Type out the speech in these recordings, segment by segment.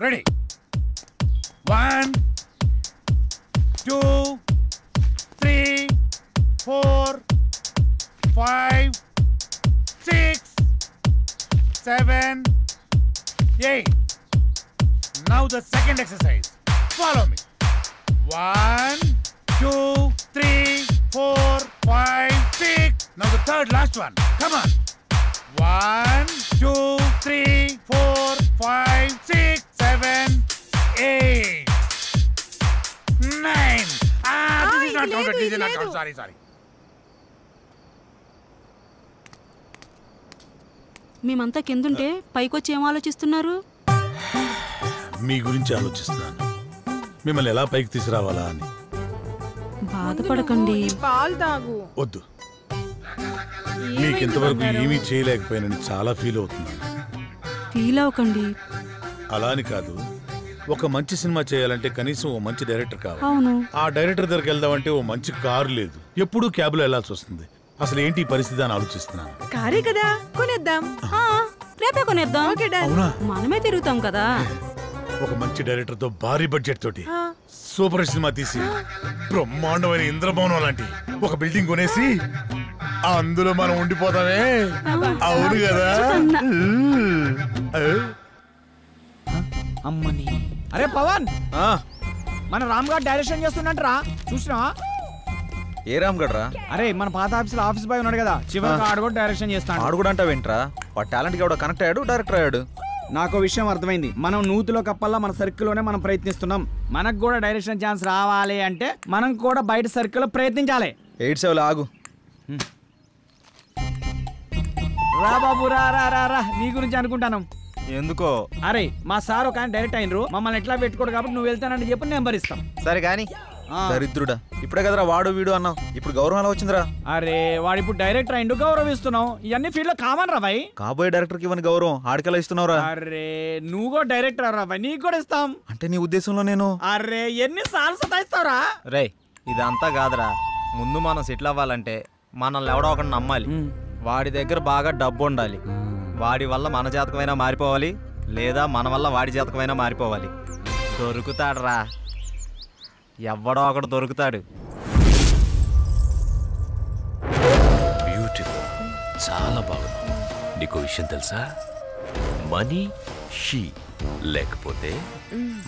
Ready 1 2 3 4 5 6 7 8 Now the second exercise. Follow me. 1 2 3 4 5 6 Now the third last one. Come on. 1 2 3 4 5 6 7 8 9 this is not counted. This is not counted. Sorry. మేమంతా కిందుంటే పైకొచ్చి ఏం ఆలోచిస్తున్నారు? మీ గురించి ఆలోచిస్తున్నాను. మిమ్మల్ని ఎలా పైకి తీసుకురావాలా అని. బాధపడకండి. పాలు తాగు. వద్దు. మీకు ఇంతవరకు ఏమీ చేయలేకపోయానని చాలా ఫీల్ అవుతున్నాను. ఫీల్ అవ్వకండి. అలా అని కాదు, ఒక మంచి సినిమా చేయాలంటే కనీసం ఓ మంచి డైరెక్టర్ కావాలి. అవును. ఆ డైరెక్టర్ దగ్గరికి వెళ్దామంటే ఓ మంచి కారు లేదు, ఎప్పుడూ క్యాబ్లో వెళ్లాల్సి వస్తుంది. అసలు ఏంటి పరిస్థితి అని ఆలోచిస్తున్నాను. కారే కదా, కొనేద్దాం. రేపే కొనేద్దాం. అవునా? మనమే తిరుగుతాం కదా. ఒక మంచి డైరెక్టర్ తో భారీ బడ్జెట్ తోటి సూపర్ సినిమా తీసి బ్రహ్మాండమైన ఇంద్రభవనం లాంటి ఒక బిల్డింగ్ కొనేసి అందులో మనం ఉండిపోతామే. అవును కదా? అమ్మని. అరే పవన్, మన రామ్ గారు డైరెక్షన్ చేస్తున్నట్రా, చూసినా? ఏ రామ్ గడ్రా? అరే మన పాత ఆఫీస్ బాయ్ ఉన్నాడు కదా, చివరికి ఆడు కూడా డైరెక్షన్ చేస్తాడు. ఆడు కూడా అంటావేంట్రా? వాడు టాలెంట్ కి కనెక్ట్ అయ్యాడు, డైరెక్టర్ అయ్యాడు. నాకు విషయం అర్థమైంది. మనం నూతిలో కప్పల్లా మన సర్కిల్లోనే మనం ప్రయత్నిస్తున్నాం. మనకు కూడా డైరెక్షన్ ఛాన్స్ రావాలి అంటే మనం కూడా బయట సర్కిల్లో ప్రయత్నించాలి. 87 ఆగు. రా బాబు, రా రా రా రా, నీ గురించి అనుకుంటాను. ఎందుకో? అరే మా సార్ ఒక ఆయన డైరెక్ట్ అయినరు, మమ్మల్ని ఎట్లా పెట్టుకోడు కాబట్టి నువ్వు వెళ్తానని చెప్పి నెంబర్ ఇస్తాం. సరే కానీ దరిద్రుడా, ఇప్పుడే కదరా వాడు వీడు అన్నావు, ఇప్పుడు గౌరవం ఎలా వచ్చిందిరా? అరే వాడు ఇప్పుడు డైరెక్టర్ అయిండు, గౌరవిస్తున్నావు. ఇవన్నీ ఫీల్డ్ లో కామన్ రా భాయ్. కాబోయే డైరెక్టర్ కి ఇవన్నీ గౌరవం ఆడికెలా ఇస్తున్నావురా? అరే నువ్వు కూడా డైరెక్టర్ రా భాయ్, నీకు కూడా ఇస్తాం. అంటే నీ ఉద్దేశంలో నేను? అరే ఎన్ని సార్లు సతాయిస్తావురా? రే ఇదంతా కాదురా, ముందు మనం సెటిల్ అవ్వాలంటే మనల్ని ఎవడో ఒకటి నమ్మాలి. వాడి దగ్గర బాగా డబ్బు ఉండాలి. వాడి వల్ల మన జాతకమైనా మారిపోవాలి, లేదా మన వల్ల వాడి జాతకమైనా మారిపోవాలి. దొరుకుతాడురా, ఎవడో ఒకడు దొరుకుతాడు. బ్యూటిఫుల్, చాలా బాగుంది. నీకు విషయం తెలుసా? మనీ షీ లేకపోతే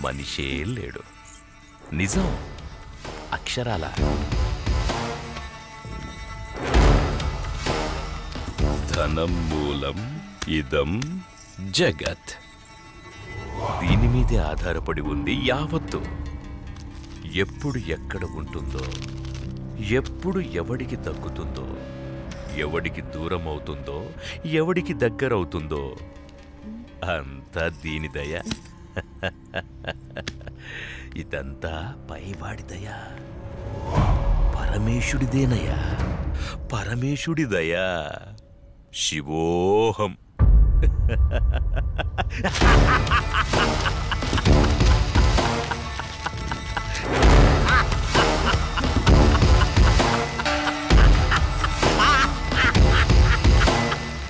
మనిషే లేడు. నిజం, అక్షరాల. ధనం మూలం ఇదం జగత్. దీని మీదే ఆధారపడి ఉంది యావత్తు. ఎప్పుడు ఎక్కడ ఉంటుందో, ఎప్పుడు ఎవడికి తగ్గుతుందో, ఎవడికి దూరం అవుతుందో, ఎవడికి దగ్గరవుతుందో అంతా దీని దయ. ఇదంతా పైవాడి దయ, పరమేశుడిదేనయ్యా, పరమేశుడి దయ. శివోహం.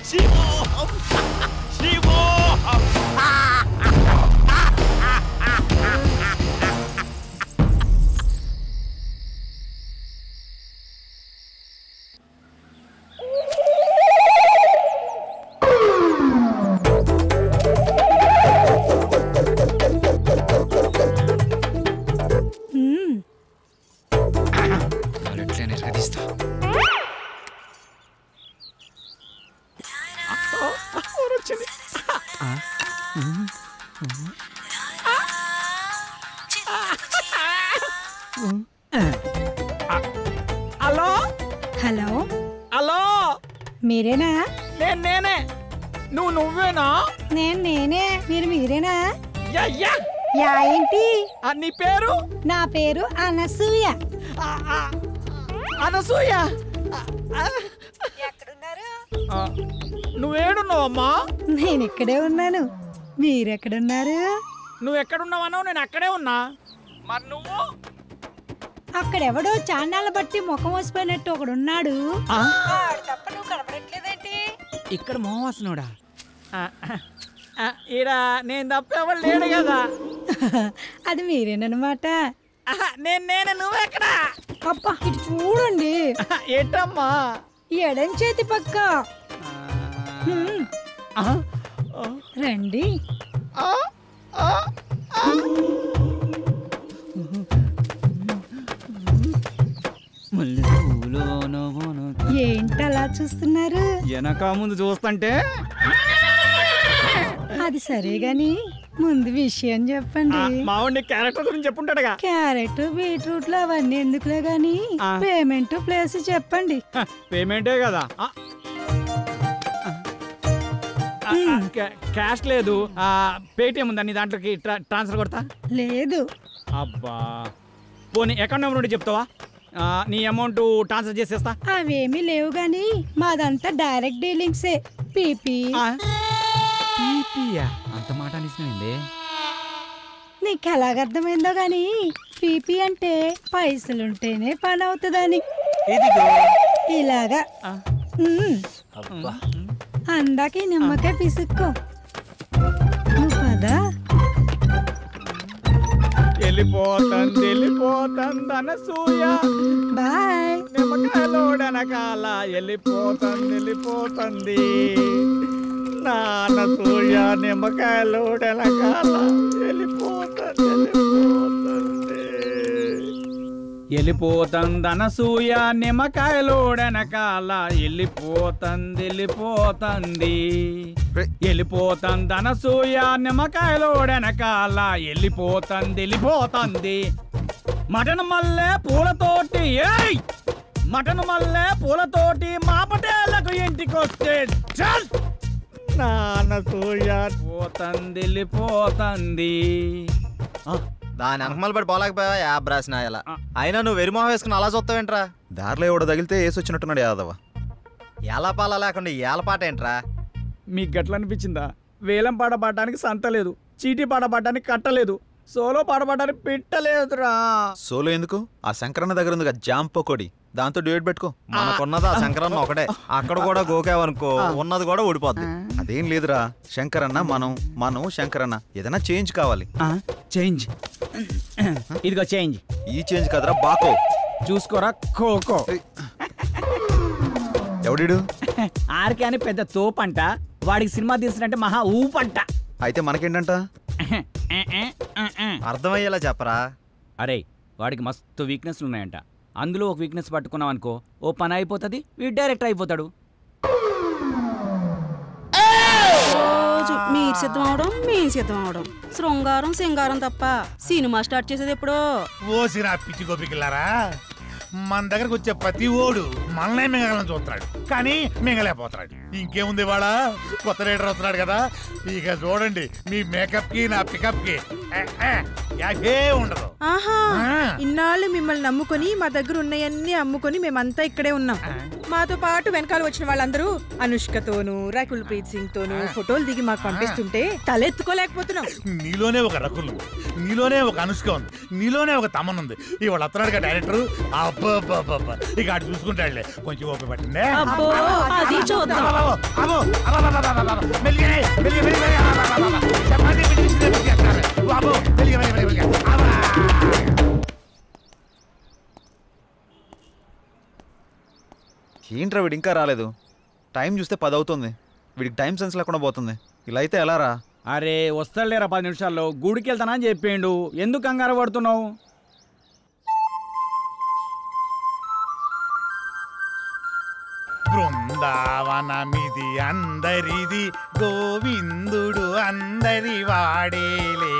శివోహం, శివోహం. హలో హలో, హలో, మీరేనా? నేనే. నువ్వేనా? నేనే. మీరేనా? యా ఏంటి నీ పేరు? నా పేరు అనసూయ. అనసూయ, ఎక్కడున్నారు? నువ్వేడున్నావమ్మా? నేను ఇక్కడే ఉన్నాను. మీరెక్కడున్నారు? నువ్వు ఎక్కడున్నావన్నావు, నేను అక్కడే ఉన్నా. మరి నువ్వు? అక్కడెవడో చాన్నాళ్ళ బట్టి ముఖం వసిపోయినట్టు ఒకడున్నాడు. తప్ప నువ్వు కనపడట్లేదేంటి? ఇక్కడ మోహవాసనుడా? ఈడ నేను తప్ప ఎవరు లేడు కదా. అది మీరేనమాట. నేను నువ్వెక్కడా? అబ్బా ఇటు చూడండి. ఏంటమ్మా? ఎడం చేతి పక్క. రండి. ఏంటి అలా చూస్తున్నారు? వెనక ముందు చూస్తుంటే. అది సరే గాని ముందు విషయం చెప్పండి. మావాడి క్యారెక్టర్ గురించి చెప్పుంటాడుగా. క్యారెట్ బీట్రూట్లు అవన్నీ ఎందుకులే గాని పేమెంట్ ప్లేస్ చెప్పండి. పేమెంటే కదా. క్యాష్ లేదు, పేటిఎం ఉందా నీ దాంట్లోకి ట్రాన్స్ఫర్ కొడతా? లేదు. అబ్బా పోనీ అకౌంట్ నెంబర్ ఉంటే చెప్తావా? నీ అమౌంట్ ట్రాన్స్ఫర్ చేసేస్తా. అవేమీ లేవు గాని మాదంతా డైరెక్ట్ డీలింగ్సే. పీపీ. అంత మాట అనిసింది. నీకు ఎలాగర్థమైందో గాని పీపీ అంటే పైసలుంటేనే పని అవుతుందని. ఇలాగా అందాక నిమ్మకాయ పిసుక్కో. నువ్వు కదా వెళ్ళిపోతుంది అనసూయ. బాయ్. నిమ్మకాయలోడనకాల వెళ్ళిపోతుంది నానసూయ. నిమ్మకాయలోడనకాల వెళ్ళిపోతుంది అనసూయ. నిమ్మకాయలోడనకాల వెళ్ళిపోతుంది అనసూయ. నిమ్మకాయలోడనకాల వెళ్ళిపోతుంది. మటన్ మల్లె పూలతోటి మటన్ మల్లె పూలతోటి మా పటేళ్లకు ఇంటికొస్తే చల్ నానసూయ వెళ్ళిపోతుంది. దాని అనకమలు పడి పోలేకపోయావా యాబ్ రాసిన ఇలా. అయినా నువ్వు వెరిమోహం వేసుకుని అలా చూస్తావేంట్రా? దారిలో ఎవడో తగిలితే వేసి వచ్చినట్టున్నాడు యాదవ. ఎలా పాల లేకుండా ఏలపాట ఏంట్రా? మీకు గట్ల అనిపించిందా? వేలం పాట పాడడానికి సంత లేదు, చీటీ పాట పాడడానికి కట్టలేదు, సోలో పాట పాడడానికి పెట్టలేదురా. సోలో ఎందుకు? ఆ శంకరన్న దగ్గర ఉంది జాంప్ పకోడి, దాంతో డ్యూయట్ పెట్టుకో. మనకున్నది ఆ శంకరన్న ఒకటే. అక్కడ కూడా గోకావనుకో ఉన్నది కూడా ఊడిపోద్ది. అదేం లేదురా, శంకరన్న మనం శంకరన్న ఏదైనా చేంజ్ కావాలి. చేంజ్ ఇదిగో చేంజ్. ఈ చేంజ్ కదరా బాకో. చూసుకోరా ఖోఖో. ఎవడిడు? ఆర్కే అని పెద్ద తోపంట, వాడికి సినిమా తీసినట్టే మహా ఊపంట. అయితే మనకేంటంట? అర్థమయ్యేలా చెప్పరా. అరే వాడికి మస్తు వీక్నెస్లు ఉన్నాయంట. అందులో ఒక వీక్నెస్ పట్టుకున్నాం అనుకో, ఓ పని అయిపోతుంది, వీడు డైరెక్ట్ అయిపోతాడు. రోజు మీరు సిద్ధం అవడం మేము సిద్ధం అవడం, శృంగారం సింగారం తప్ప సినిమా స్టార్ట్ చేసేది ఎప్పుడో. ఓసిరా పిచ్చి గోపికిల్లారా, మన దగ్గరకు వచ్చే ప్రతి ఓడు మనల్నే మింగలని చూస్తున్నాడు, కానీ మింగలేకపోతున్నాడు. ఇంకేముంది వాళ్ళ కొత్త రైడర్ వస్తున్నాడు కదా, ఇక చూడండి మీ మేకప్ కి నా పికప్ కి ఉండదు. ఆహా, ఇన్నాళ్ళు మిమ్మల్ని నమ్ముకొని మా దగ్గర ఉన్నాయన్నీ అమ్ముకొని మేమంతా ఇక్కడే ఉన్నాం. మాతో పాటు వెనకాల వచ్చిన వాళ్ళందరూ అనుష్కతోను రకుల్ ప్రీత్ సింగ్ తోను ఫోటోలు దిగి మాకు పంపిస్తుంటే తలెత్తుకోలేకపోతున్నాం. నీలోనే ఒక రకుల్ ఉంది, నీలోనే ఒక అనుష్క ఉంది, నీలోనే ఒక తమన్ ఉంది. ఇవాళ వస్తున్నాడు డైరెక్టర్. అబ్బా ఇక అటు చూసుకుంటాడులే, కొంచెం ఓపిక పట్టిందే. ఏంట్రా వీడు ఇంకా రాలేదు? టైం చూస్తే 10 అవుతుంది. వీడికి టైం సెన్స్ లేకుండా పోతుంది. ఇలా అయితే ఎలా రా? అరే వస్తాడులేరా 10 నిమిషాల్లో. గుడికి వెళ్తానా అని చెప్పిండు, ఎందుకు కంగారు పడుతున్నావు? బృందావనమిది అందరిది, గోవిందుడు అందరి వాడేలే.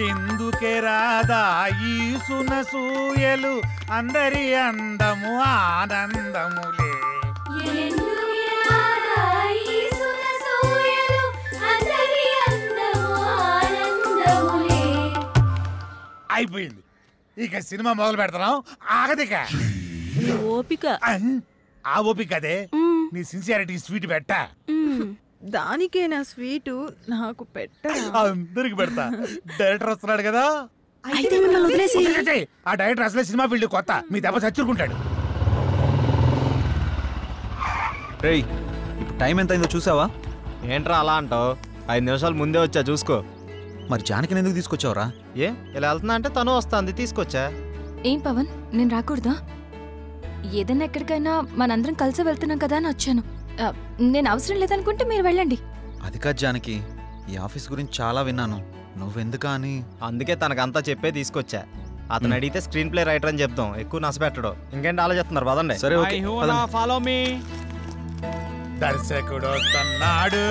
ఎందుకే రాదా ఈ సునసూయలు, అందరి అందము ఆనందములే. అయిపోయింది, ఇక సినిమా మొదలు పెడతాం. ఆగదిక ఓపిక. ఆ ఓపిక అదే నీ సిన్సియారిటీ స్వీట్ పెట్టా. దానికేనా స్వీటు? నాకు పెట్టరా? అందరికి పెడతా. డైరెక్టర్ వస్తున్నాడు కదా, అయితే మిమ్మల్ని వదిలేసి ఆ డైరెక్టర్ అసలే సినిమా ఫీల్డ్ కొత్త, మీ దెబ్బ చచ్చుకుంటాడు. రేయ్ ఇప్పుడు టైం ఎంత అయిందో చూసావా? ఏంట్రా అలా అంటావు? 5 నిమిషాలు ముందే వచ్చా చూసుకో. మరి జానకిని ఎందుకు తీసుకొచ్చావురా? ఏ ఇలా వెళ్తున్నా అంటే తను వస్తుంది తీసుకొచ్చా. ఏం పవన్, నేను రాకూడదా? ఏదైనా ఎక్కడికైనా మనందరం కలిసి వెళ్తున్నాం కదా అని వచ్చాను. నేను అవసరం లేదనుకుంటే మీరు వెళ్ళండి. అది కాదు జానకి, ఈ ఆఫీస్ గురించి చాలా విన్నాను. నువ్వెందుకా అని. అందుకే తనకంతా చెప్పే తీసుకొచ్చా. అతను అడిగితే స్క్రీన్ ప్లే రైటర్ అని చెప్తాం, ఎక్కువ నచ్చపెట్టడు. ఇంకేంటి ఆలోచిస్తున్నారు? పదండి. సరే ఓకే ఫాలో మీ. దర్శకుడు వస్తున్నాడు,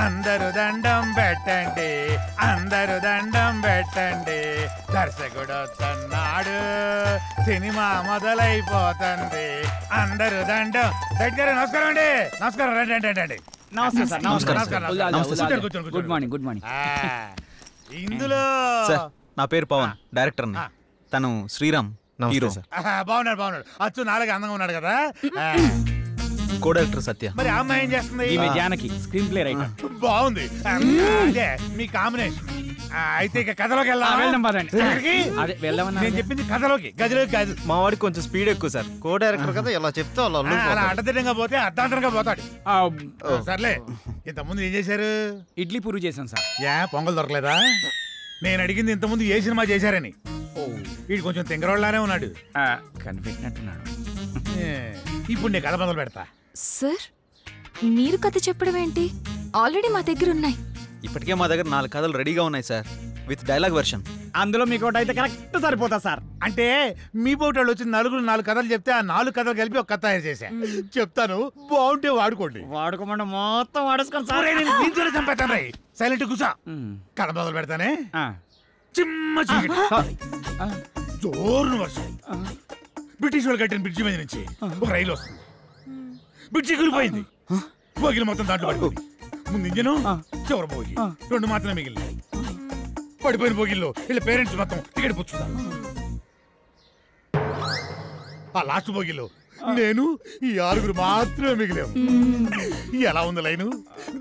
అందరూ దండం పెట్టండి, అందరూ దండం పెట్టండి. దర్శకుడు వస్తున్నాడు, సినిమా మొదలైపోతుంది, అందరూ దండం. దగ్గర నమస్కారం అండి. నమస్కారం. రండి రండి రండి. నమస్తే సార్. కూర్చోండి, కూర్చోండి. Good morning. Good morning. ఇందులో సార్ నా పేరు పవన్, డైరెక్టర్ని. తను శ్రీరామ్, హీరో. బాగున్నాడు బాగున్నాడు. అచ్చు నాలుగు అందంగా ఉన్నాడు కదా. కో డైరెక్టర్ సత్య. మరి ఆ అమ్మాయి ఏం చేస్తుంది? ఈమె జానకి, స్క్రీన్ ప్లే రైటర్. బాగుంది. అదే మీ కాంబినేషన్. అయితే ఇక కథలోకి వెళ్దాం పదండి. అదే వెళ్దామన్నా. నేను చెప్పింది కథలోకి, గదిలోకి కాదు. మా వాడికి కొంచెం స్పీడ్ ఎక్కువ సార్. కో డైరెక్టర్ కదా, ఇలా చెప్తే అలా అడ్డదిడ్డంగా పోతే అర్ధాంతరంగా పోతాడు. సర్లే, ఇంతకుముందు ఏం చేశారు? ఇడ్లీ పూరి చేశాను సార్. పొంగల్ దొరకలేదా? నేను అడిగింది ఇంతకుముందు ఏ సినిమా చేశారని. వీడు కొంచెం తింగరోళ్ళనే ఉన్నాడు. కనిపెట్టినట్టున్నాడు. ఇప్పుడు నేను కథ మొదలు పెడతా. సార్, మీరు కథ చెప్పడం ఏంటి? ఆల్రెడీ మా దగ్గర ఉన్నాయి. ఇప్పటికే మా దగ్గర 4 కథలు రెడీగా ఉన్నాయి సార్, విత్ డైలాగ్ వెర్షన్. అందులో మీకు ఒకటి అయితే కరెక్ట్ సరిపోతా సార్. అంటే మీ పోటాళ్ళు వచ్చి 4 కథలు చెప్తే ఆ 4 కథలు కలిపి ఒక కథ తయారు చేశా. చెప్తాను, బాగుంటే వాడుకోండి. వాడుకోమంటే మొత్తం వాడేసుకోండి సార్. దీంతోనే చంపేస్తాను రై. సైలెంట్ కూసా. కథ మొదలు పెడతానే. చిమ్మ చీకటి, జోరున వర్షం. బ్రిటిష్ వాళ్ళు కట్టిన బ్రిడ్జి మీద నుంచి ఒక రైలు వస్తుంది. బ్రిడ్జి కూలిపోయింది. బోగిలు మొత్తం దాంట్లో పడిపోయింది. ముందు ఇంజను, చివరి బోగి 2 మాత్రమే మిగిలినాయి. పడిపోయిన బోగిల్లో వీళ్ళ పేరెంట్స్ మొత్తం టికెట్ పుచ్చుతారు. ఆ లాస్ట్ బోగిలో నేను ఈ 6 మాత్రమే మిగిలాము. ఎలా ఉంది లైను?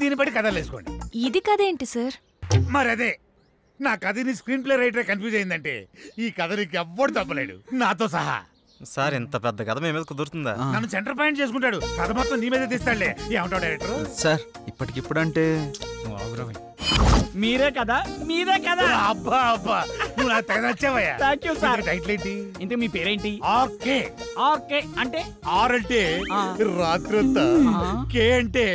దీన్ని బట్టి కథలు వేసుకోండి. ఇది కథ ఏంటి సార్? మరి అదే, నా కథని స్క్రీన్ ప్లే రైటర్ కన్ఫ్యూజ్ అయిందంటే ఈ కథ నీకు ఎవ్వడు తప్పలేడు, నాతో సహా. సార్ ఇంత పెద్ద కథ మీ మీద కుదురుతుందా? నన్ను సెంటర్ పాయింట్ చేసుకుంటాడు. కథ మొత్తం నీ మీదే తీస్తాడులే. ఏమంటావు డైరెక్టర్? సార్ ఇప్పటికిప్పుడంటే మీరే కదా, మీరే కదా. అబ్బా అబ్బా, నువ్వు నాకు తెగ నచ్చావయ్యా. Thank you sir. టైటిల్ ఏంటి? ఇంతకు మీ పేరేంటి? ఆర్కే. ఆర్కే అంటే? ఆర్ అంటే రాత్రంతా, కే అంటే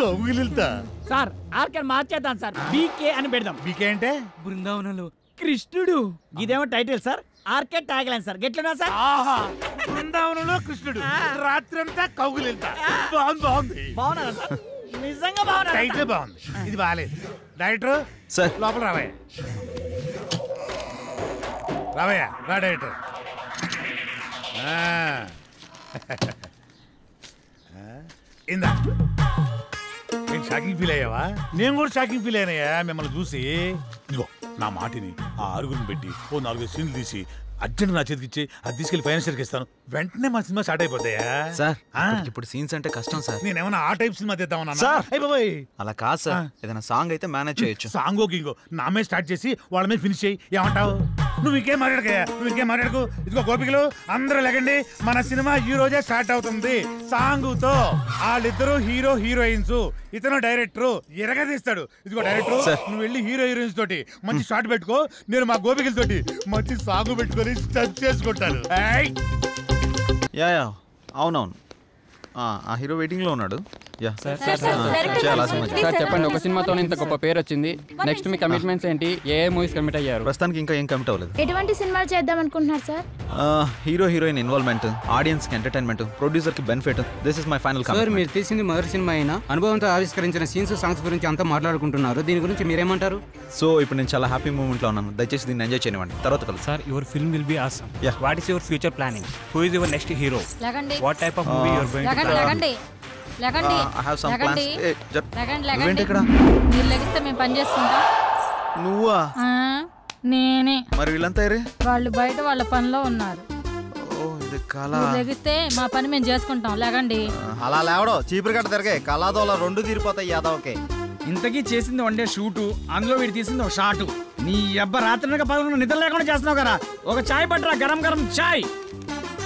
కౌగిలింతా. సార్ ఆర్కే మార్చేద్దాం సార్, బీకే అని పెడదాం. బీకే అంటే బృందావనంలో కృష్ణుడు. ఇదేమో title sir, RK tagline sir. గెట్లనా సార్? ఆహా, బృందావనంలో కృష్ణుడు, రాత్రంతా కౌగిలింతా. బాగుంది. బాగున్నారా సార్? నిజంగా బాగున్నా. టైటిల్ బాగుంది, ఇది బాగాలేదు. డైరెక్టర్ సార్ లోపల రావయ్యా. రావయ్యా, రా డైరెక్టర్. ఇందా, నేను షాకింగ్ ఫీల్ అయ్యావా? నేను కూడా షాకింగ్ ఫీల్ అయినాయా మిమ్మల్ని చూసి. ఇదిగో నా మాటిని ఆ 6 పెట్టి ఓ 4 సీన్లు తీసి అర్జెంట్ నా చేతికి ఇచ్చి అది తీసుకెళ్లి ఫైనాన్షియల్కి ఇస్తాను. వెంటనే మా సినిమా స్టార్ట్ అయిపోతాయా సార్? ఇప్పుడు సీన్స్ అంటే కష్టం సార్. నేనేమన్నా ఆ టైప్ సినిమా తీద్దామన్నా సార్? అయిపోయి అలా కాదు సార్, ఏదైనా సాంగ్ అయితే మేనేజ్ చేయొచ్చు. సాంగో గింగో నా మీద స్టార్ట్ చేసి వాళ్ళ మీద ఫినిష్ చేయి. ఏమంటావు? నువ్వు ఇంకేం మాట్లాడకయ్యా, నువ్వు ఇంకేం మాట్లాడకు. ఇదిగో గోపికలు అందరూ లెగండి, మన సినిమా ఈ రోజే స్టార్ట్ అవుతుంది సాంగుతో. వాళ్ళిద్దరు హీరో హీరోయిన్స్, ఇతను డైరెక్టర్ ఎరగదీస్తాడు. ఇదిగో డైరెక్టర్, నువ్వు వెళ్ళి హీరో హీరోయిన్స్ తోటి మంచి షాట్ పెట్టుకో, నేను మా గోపికలతోటి మంచి సాంగ్ పెట్టుకొని స్టచ్ చేసుకుంటాను. యా అవునవును, ఆ హీరో వెయిటింగ్ లో ఉన్నాడు. సార్ చెప్పండి, ఒక సినిమాతో ఇంత గొప్ప పేరు వచ్చింది. నెక్స్ట్ మీ కమిట్మెంట్స్ ఏంటి? ఏ మూవీస్ కమిట్ అయ్యారు? ప్రస్తుతానికి ఇంకా ఏం కమిట్ అవ్వలేదు. ఎటువంటి సినిమాలు చేద్దాం అనుకుంటున్నారు sir? Hero heroine involvement, audience కి ఎంటర్టైన్మెంట్, ప్రొడ్యూసర్ కి benefit. This is my final commitment. Sir, మీరు తీసింది మొదటి సినిమా అయినా అనుభవంతో ఆవిష్కరించిన సీన్స్, సాంగ్స్ గురించి అంతా మాట్లాడుకుంటున్నారు. దీని గురించి మీరేమంటారు? సో ఇప్పుడు నేను చాలా హ్యాపీ మూమెంట్ లో ఉన్నాను. దయచేసి దీన్ని ఎంజాయ్ చేయనివ్వండి, తర్వాత కలుసు. Sir, your film will be awesome. What is your future planning? Who is your next hero? What type of movie you are going to plan? లగండి I have some plans. లగండి. మీరు లెగిస్తే మేము పని చేసుకుంటాం. నువ్వా? నేనే. మరి వీళ్ళంతా వాళ్ళు బయట వాళ్ళ పనిలో ఉన్నారు. ఇది కళ. లెగిస్తే మా పని మేము చేసుకుంటాం. లగండి. అలా లేవడో చీపురు గట్ట తిరగే కళాదోళ 2 తీరిపోతాయి యాదవ్కే. ఇంతకీ చేసింది 1 డే షూటు, అందులో వీడు తీసింది ఒక షాటు. నీ అబ్బ రాత్రి 11 నిద్ర లేకుండా చేస్తున్నావు కదా. ఒక చాయ్ పట్టరా, గరం గరం చాయ్.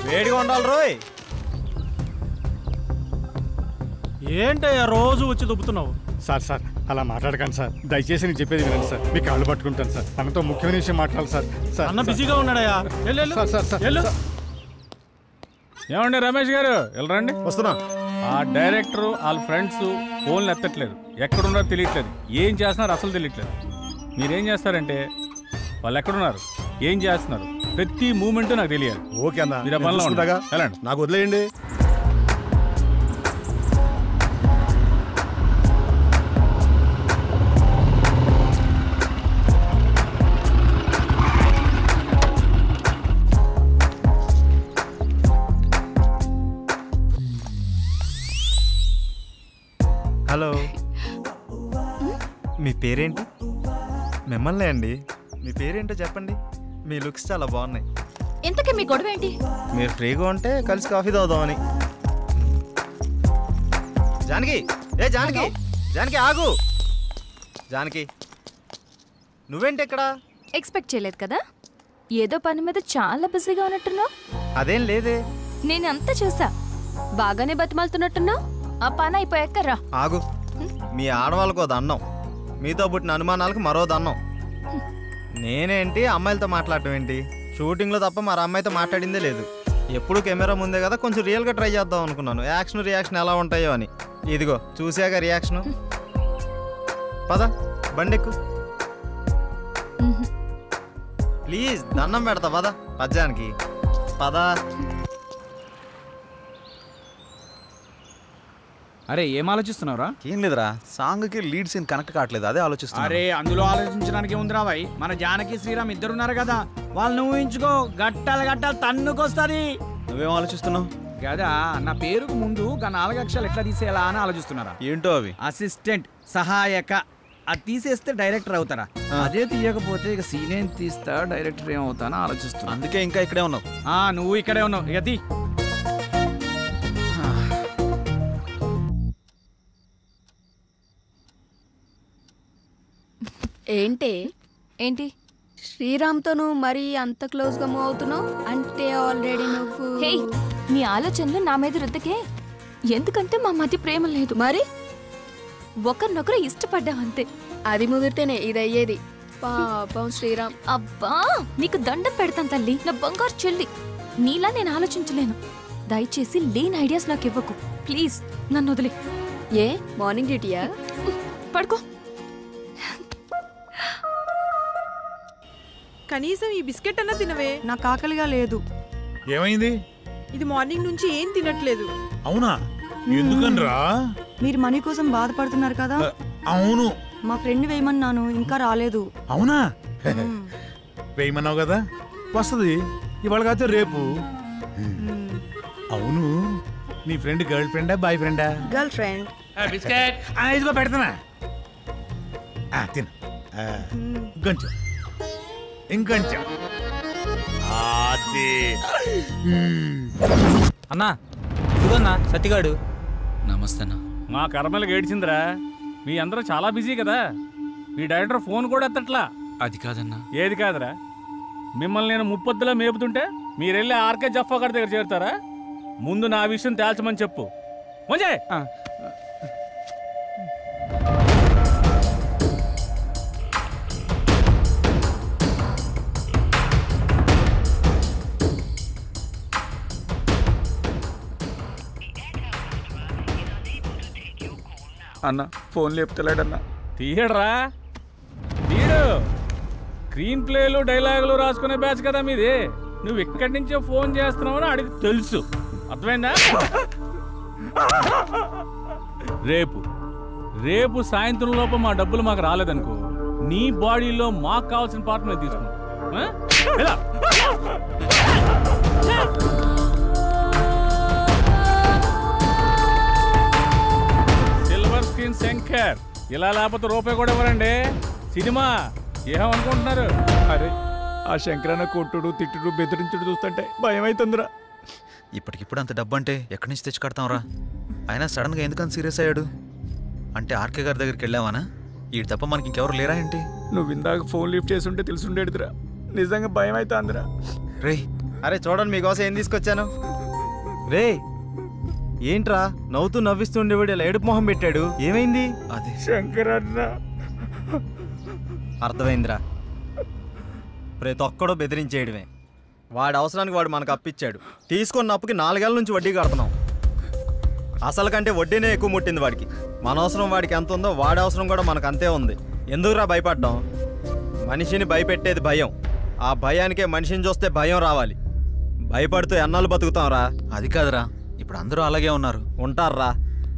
వేడిగా ఉండాలి రోయ్. ఏంటయ్యా రోజు వచ్చి దుబ్బుతున్నావు? సార్ సార్ అలా మాట్లాడకండి సార్. దయచేసి నేను చెప్పేది వినండి సార్. మీ కాళ్ళు పట్టుకుంటాను సార్. అన్నతో ముఖ్యమైన విషయం మాట్లాడాలి సార్. సార్ అన్న బిజీగా ఉన్నాడయ్యా. సార్ సార్ సార్ ఏమండి రమేష్ గారు వెళ్ళరండి. వస్తున్నా. ఆ డైరెక్టర్ వాళ్ళ ఫ్రెండ్స్ ఫోన్లు ఎత్తట్లేదు, ఎక్కడున్నారో తెలియట్లేదు, ఏం చేస్తున్నారు అసలు తెలియట్లేదు. మీరేం చేస్తారంటే వాళ్ళు ఎక్కడున్నారు, ఏం చేస్తున్నారు, ప్రతి మూమెంట్ నాకు తెలియాలి. ఓకే అన్న, మీరు ఆ పనిలో చూసుకుంటాగా. వెళ్ళండి. నాకు వదిలేయండి. హలో, మీ పేరేంటి? మిమ్మల్ని అండి. మీ పేరేంటో చెప్పండి. మీ లుక్స్ చాలా బాగున్నాయి. ఇంతకీ మీ గొడవ ఏంటి? మీరు ఫ్రీగా ఉంటే కలిసి కాఫీ తాగుదామని. జానకి, ఏ జానకి, జానకి ఆగు. జానకి, నువ్వేంటి ఇక్కడ? ఎక్స్పెక్ట్ చేయలేదు కదా, ఏదో పని మీద చాలా బిజీగా ఉన్నట్టున్నావు. అదేం లేదే. నేను అంతా చూసా, బాగానే బతిమాలుతున్నట్టున్నావు. ఆ పని అయిపోయాక రా. ఆగు, మీ ఆడవాళ్ళకు ఓ దండం, మీతో పుట్టిన అనుమానాలకు మరో దండం. నేనేంటి అమ్మాయిలతో మాట్లాడటం ఏంటి? షూటింగ్లో తప్ప మరి అమ్మాయితో మాట్లాడిందే లేదు. ఎప్పుడు కెమెరా ముందే కదా, కొంచెం రియల్గా ట్రై చేద్దాం అనుకున్నాను. యాక్షన్ రియాక్షన్ ఎలా ఉంటాయో అని. ఇదిగో చూసాక రియాక్షను. పద బండెక్కు ప్లీజ్, దండం పెడతా పద. పద్యానికి పద. అరే ఏం ఆలోచిస్తున్నావురా? ఏం లేదురా, సాంగ్కి లీడ్ సీన్ కనెక్ట్ కావట్లేదు, అదే ఆలోచిస్తున్నా. అరే అందులో ఆలోచించడానికి ఏముందిరా భాయ్, మన జానకి శ్రీరామ్ ఇద్దరున్నారు కదా, వాళ్ళని ఊహించుకో. గట్టాలు గట్టాలు తన్నుకొస్తుంది. నువ్వేం ఆలోచిస్తున్నావు? కదా నా పేరుకు ముందు 4 అక్షరాలు ఎట్లా తీసేయాలా అని ఆలోచిస్తున్నారా? ఏంటో అవి? అసిస్టెంట్, సహాయక. అది తీసేస్తే డైరెక్టర్ అవుతారా? అదే తీయకపోతే ఇక సీన్ ఏం తీస్తా, డైరెక్టర్ ఏమవుతానో ఆలోచిస్తున్నా. అందుకే ఇంకా ఇక్కడే ఉన్నావు. నువ్వు ఇక్కడే ఉన్నావు. ఇక తీ. ఏంటి శ్రీరామ్తో నువ్వు మరీ అంత క్లోజ్గా మూవ్ అవుతున్నావు అంటే ఆల్రెడీ నువ్వు. హే, నీ ఆలోచనలు నా మీద రుద్దకే. ఎందుకంటే మా మధ్య ప్రేమ లేదు. మరి ఒకరినొకరు ఇష్టపడ్డాం అంతే. అది ముదిరితేనే ఇది అయ్యేది. పాపం శ్రీరామ్. అబ్బా, నీకు దండం పెడతాను తల్లి, నా బంగారు చెల్లి. నీలా నేను ఆలోచించలేను. దయచేసి లేని ఐడియాస్ నాకు ఇవ్వకు ప్లీజ్. నన్ను వదిలే. ఏ మార్నింగ్ డ్యూటీయా? పడుకో. కనీసం ఈ బిస్కెట్ అన్నా తినవే. నాకు ఆకలిగా లేదు. ఏమైంది? ఇది మార్నింగ్ నుంచి ఏం తినట్లేదు. అవునా? ఎందుకనరా? మీరు మనీ కోసం బాధపడుతున్నారు కదా. అవును, మా ఫ్రెండ్ వేయమన్నాను, ఇంకా రాలేదు. అవునా? వేయమన్నావు కదా, వస్తుంది ఇవాళ కాదు రేపు. అవును, నీ ఫ్రెండ్ గర్ల్ ఫ్రెండా బాయ్ ఫ్రెండా? Girl friend. బిస్కెట్ ఇదిగో పెడతానా, తిను. ఇంకొంచెం ఇంకొంచెం. అన్నా ఇదిగోన్నా సత్తిగాడు. నమస్తే అన్న. మా కర్మలకు ఏడ్చిందిరా. మీ అందరూ చాలా బిజీ కదా, మీ డైరెక్టర్ ఫోన్ కూడా ఎత్తట్లా. అది కాదన్నా. ఏది కాదురా? మిమ్మల్ని నేను ముప్పొద్దులా మేపుతుంటే మీరెళ్ళి ఆర్కే జఫా గారి దగ్గర చేరుతారా? ముందు నా విషయం తేల్చమని చెప్పు. మంచి అన్న ఫోన్ లేపుతలేడన్నా. తీయడరా, తీయడు. స్క్రీన్ ప్లేలు డైలాగులు రాసుకునే బ్యాచ్ కదా మీది. నువ్వు ఇక్కడి నుంచే ఫోన్ చేస్తున్నావని అడిగి తెలుసు. అర్థమైందా? రేపు సాయంత్రం లోపు మా డబ్బులు మాకు రాలేదనుకో, నీ బాడీలో మాకు కావాల్సిన పార్ట్ మేము తీసుకుంటాం. Silver screen Shankar. ఇలా లేకపోతే రూపాయి కూడా ఇవ్వరండి. సినిమా ఏమనుకుంటున్నారు? అరే ఆ శంకరన్న కొట్టుడు తిట్టుడు బెదిరించుడు చూస్తుంటే భయం అవుతుందిరా. ఇప్పటికిప్పుడు అంత డబ్బు అంటే ఎక్కడి నుంచి తెచ్చి కడతాంరా? అయినా సడన్గా ఎందుకని సీరియస్ అయ్యాడు? అంటే ఆర్కే గారి దగ్గరికి వెళ్ళావానా? ఈ తప్ప మనకి ఇంకెవరు లేరా ఏంటి? నువ్వు ఇందాక ఫోన్ లిఫ్ట్ చేసి ఉంటే తెలుసుండేదిరా. నిజంగా భయం అవుతుందిరా. రే అరే చూడండి మీకోసం ఏం తీసుకొచ్చాను. రే ఏంట్రా నవ్వుతూ నవ్విస్తుండేవాడు ఇలా ఏడుపు మొహం పెట్టాడు, ఏమైంది? అదే శంకరన్న. అర్థమైందిరా, ప్రతి ఒక్కడో బెదిరించేయడమే. వాడి అవసరానికి వాడు మనకు అప్పిచ్చాడు, తీసుకున్న అప్పుకి 4 ఏళ్ళ నుంచి వడ్డీ కడుతున్నాం. అసలు కంటే వడ్డీనే ఎక్కువ ముట్టింది వాడికి. మన అవసరం వాడికి ఎంత ఉందో వాడి అవసరం కూడా మనకు అంతే ఉంది. ఎందుకురా భయపడ్డాం? మనిషిని భయపెట్టేది భయం, ఆ భయానికే మనిషిని చూస్తే భయం రావాలి. భయపడుతూ ఎన్నాళ్ళు బతుకుతాంరా? అది కాదురా, ఇప్పుడు అందరూ అలాగే ఉన్నారు. ఉంటారా,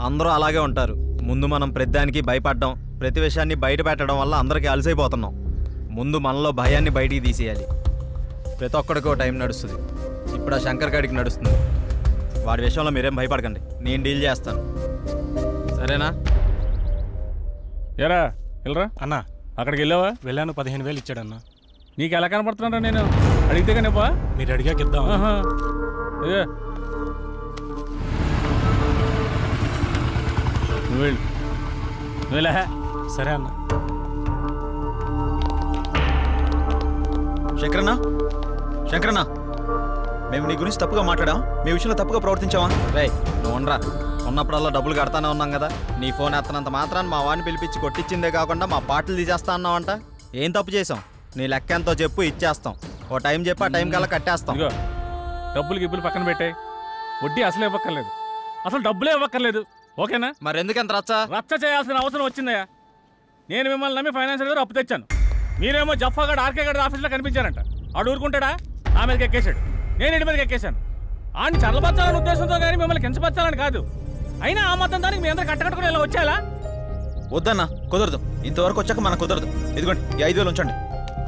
అందరూ అలాగే ఉంటారు. ముందు మనం ప్రతిదానికి భయపడ్డాం, ప్రతి విషయాన్ని బయట పెట్టడం వల్ల అందరికీ అలసైపోతున్నాం. ముందు మనలో భయాన్ని బయటికి తీసేయాలి. ప్రతి ఒక్కడికో టైం నడుస్తుంది. ఇప్పుడు ఆ శంకర్ గాడికి నడుస్తుంది. వాడి విషయంలో మీరేం భయపడకండి, నేను డీల్ చేస్తాను, సరేనా? ఎరా వెళ్ళరా అన్న. అక్కడికి వెళ్ళావా? వెళ్ళాను, 15,000 ఇచ్చాడన్న. నీకు ఎలా కనపడుతున్నారా? నేను అడిగితే కనిపా, మీరు అడిగాక ఇద్దాం. నువ్వు వెళ్ళు, నువ్వులే. సరే అన్న. శంకరన్న, శంకరన్న, మేము నీ గురించి తప్పుగా మాట్లాడాం, మీ విషయంలో తప్పుగా ప్రవర్తించావా? రేయ్ నువ్వు ఉండరా, ఉన్నప్పుడల్లా డబ్బులు కడతానే ఉన్నాం కదా. నీ ఫోన్ ఎత్తనంత మాత్రాన్ని మా వాడిని పిలిపించి కొట్టించిందే కాకుండా మా పాటలు తీసేస్తా అన్నావంట. ఏం తప్పు చేసాం? నీ లెక్క ఎంతో చెప్పు, ఇచ్చేస్తాం. ఓ టైం చెప్పి ఆ టైం కల్లా కట్టేస్తాం. డబ్బులు గిబ్బులు పక్కన పెట్టాయి, వడ్డీ అసలు ఇవ్వక్కర్లేదు, అసలు డబ్బులే ఇవ్వక్కర్లేదు, ఓకేనా? మరి ఎందుకంత రచ్చ చేయాల్సిన అవసరం వచ్చిందయ్యా. నేను మిమ్మల్ని నమ్మి ఫైనాన్షియల్ గారు అప్పు తెచ్చాను, మీరేమో జఫాగడ్ ఆర్కే గడ్ ఆఫీస్లో కనిపించారంట. ఆడు ఊరుకుంటాడా? నా మీదకి ఎక్కేశాడు, నేను ఇంటి మీదకి ఎక్కేశాను. ఆడిని చల్లబచ్చాలని ఉద్దేశంతో కానీ మిమ్మల్ని కించపరచాలని కాదు. అయినా ఆ మొత్తం దానికి మీ అందరూ కట్టకట్టుకుని ఇలా వచ్చేలా? వద్దన్నా, కుదరదు. ఇంతవరకు వచ్చాక మనకు కుదరదు. ఇదిగోండి, ఈ 5,000 ఉంచండి.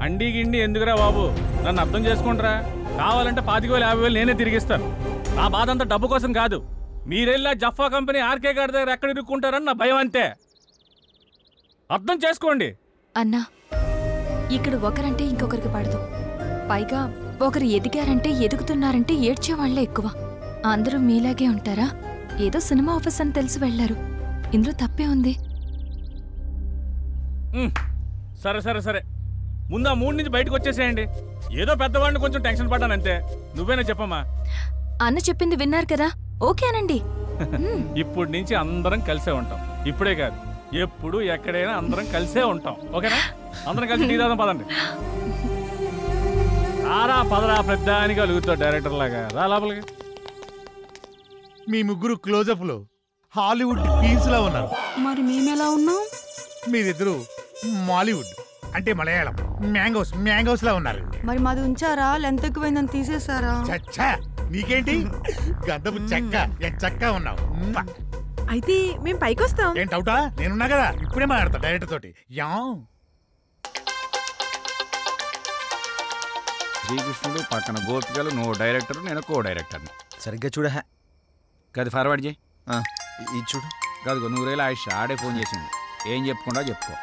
అండి గిండి ఎందుకురా బాబు, నన్ను అర్థం చేసుకుంటారా? కావాలంటే 25,000 50,000 నేనే తిరిగిస్తాను. నా బాధ అంతా డబ్బు కోసం కాదు. మీరెళ్ళా జఫా కంపెనీ ఆర్కే గారి దగ్గర ఎక్కడ ఇరుక్కుంటారని నా భయం అంతే. అర్థం చేసుకోండి. అన్నా, ఇక్కడ ఒకరంటే ఇంకొకరికి పడదు. పైగా ఒకరు ఎదిగారంటే ఎదుగుతున్నారంటే ఏడ్చే వాళ్లే ఎక్కువ. అందరూ మీలాగే ఉంటారా? ఏదో సినిమా ఆఫీస్ అని తెలిసి వెళ్లారు, ఇందులో తప్పే ఉంది. సరే సరే సరే, ముందు ఆ 3 నుంచి బయటకు వచ్చేసేయండి. ఏదో పెద్దవాడిని కొంచెం టెన్షన్ పడ్డానంతే. నువ్వేనా చెప్పమ్మా? అన్న చెప్పింది విన్నారు కదా, ఓకేనండి. ఇప్పటి నుంచి అందరం కలిసే ఉంటాం. ఇప్పుడే కాదు, ఎప్పుడు ఎక్కడైనా అందరం కలిసే ఉంటాం, ఓకేనా? అందరం కలిసి టీ తాగుదాం, పదండి. రారా పదరా, పెద్దానికి అలుగుతావు డైరెక్టర్ లాగా. రా లోపలికి. మీ ముగ్గురు క్లోజప్ లో హాలీవుడ్ క్వీన్స్ లా ఉన్నారు. మరి మేమెలా ఉన్నాం? మీరిద్దరు మాలీవుడ్ అంటే మలయాళం మ్యాంగోస్ లా ఉన్నారు. మరి మాది ఉంచారా? లెంత్ ఎక్కువైందని తీసేసారా? చచ్చా, నీకేంటి గద్దపు చెక్క ఉన్నావు. అయితే మేము పైకి వస్తాం. ఏం డౌటా? నేనున్నా కదా, ఇప్పుడే మాట్లాడతా డైరెక్టర్ తోటి. శ్రీకృష్ణుడు పక్కన గోపికలు, నువ్వు డైరెక్టర్, నేను కో డైరెక్టర్ని. సరిగ్గా చూడ గది ఫార్వర్డ్ చేయి. ఇది చూడు. గదిగో 100,000 ఆయుష్ ఆడే ఫోన్ చేసింది. ఏం చెప్పుకుంటా చెప్పుకో.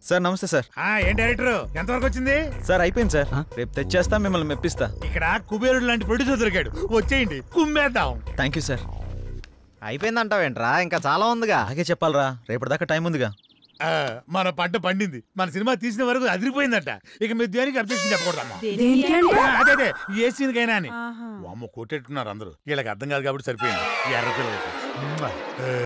సార్ నమస్తే సార్. ఏం డైరెక్టర్, ఎంతవరకు వచ్చింది? సార్ అయిపోయింది సార్, రేపు తెచ్చేస్తా, మిమ్మల్ని మెప్పిస్తా. ఇక్కడ కుబేరుడు లాంటి ప్రొడ్యూసర్ దొరికాడు, వచ్చేయండి కుమ్మేద్దాం. Thank you sir. అయిపోయిందంటావేంట్రా? ఇంకా చాలా ఉందిగా. అలాగే చెప్పాలరా, రేపటిదాకా టైం ఉందిగా. మన పంట పండింది, మన సినిమా తీసిన వరకు అదిరిపోయిందట. ఇక మీరు దేనికి అబ్జెక్షన్ చెప్పకూడదమ్మా. అదే ఏ సీన్కైనా అని. అమ్మ కొట్టేట్టుకున్నారు అందరూ. వీళ్ళకి అర్థం కాదు కాబట్టి సరిపోయింది. ఎర్ర పిల్లలకి